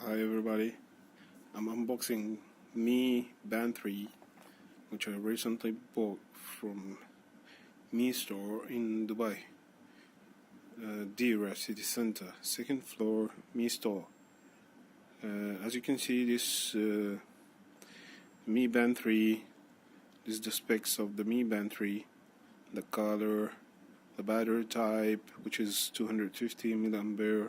Hi everybody, I'm unboxing Mi Band 3, which I recently bought from Mi Store in Dubai, Dira City Center, second floor, Mi Store. As you can see, this Mi Band 3, this is the specs of the Mi Band 3, the color, the battery type, which is 250 mAh,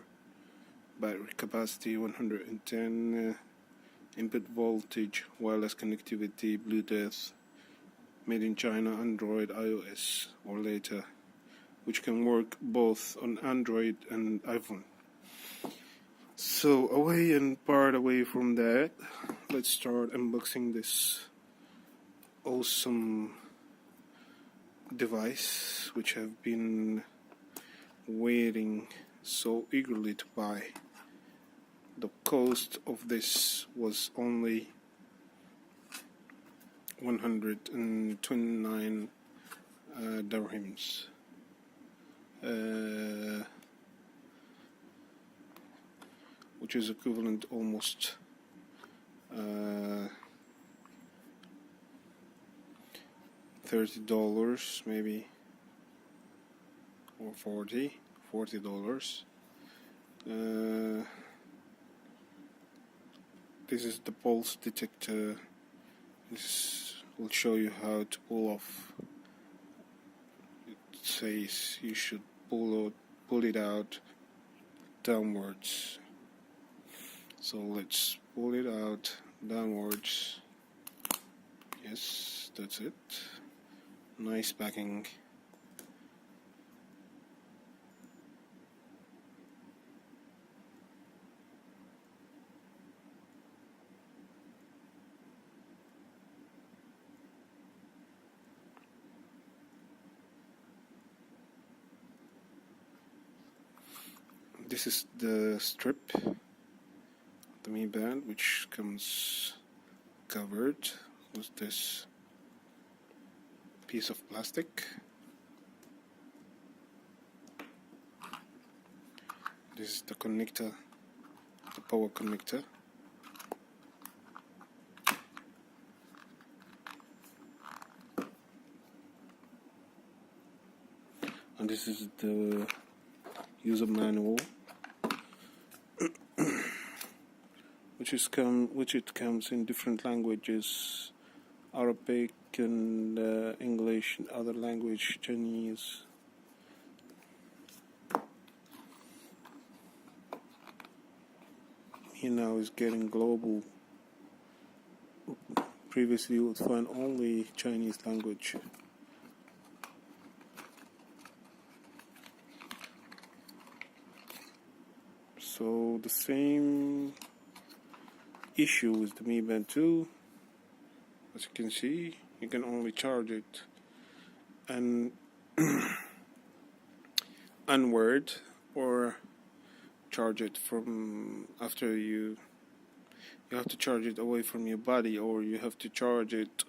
battery capacity 110, input voltage, wireless connectivity, Bluetooth, made in China, Android, iOS or later, which can work both on Android and iPhone. So part away from that, let's start unboxing this awesome device which I've been waiting so eagerly to buy. The cost of this was only 129 dirhams, which is equivalent almost $30 maybe, or $40. This is the pulse detector. This will show you how to pull off. It says you should pull it out downwards. So let's pull it out downwards. Yes, that's it. Nice packing. This is the strip, the Mi Band, which comes covered with this piece of plastic. This is the connector, the power connector. And this is the user manual, which it comes in different languages: Arabic and English, and other language, Chinese. He now is getting global. Previously you would find only Chinese language. So the same issue with the Mi Band 2. As you can see, you can only charge it and onward, or charge it from after you have to charge it away from your body, or you have to charge it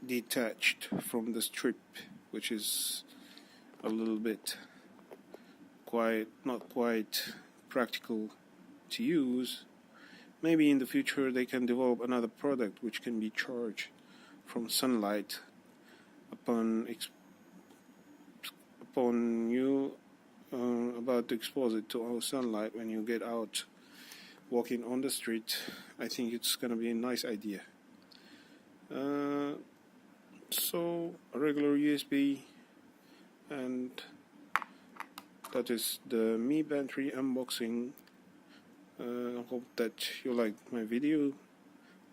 detached from the strip, which is a little bit not quite practical to use. Maybe in the future they can develop another product which can be charged from sunlight upon you about to expose it to our sunlight when you get out walking on the street. I think it's gonna be a nice idea. So a regular USB, and that is the Mi Band 3 unboxing. Hope that you liked my video.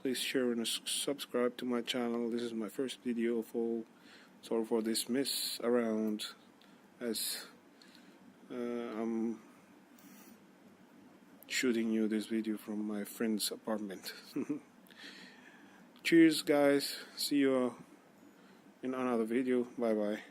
Please share and subscribe to my channel. This is my first video of all. Sorry for this mess around, as I'm shooting you this video from my friend's apartment. Cheers guys, see you in another video. Bye bye.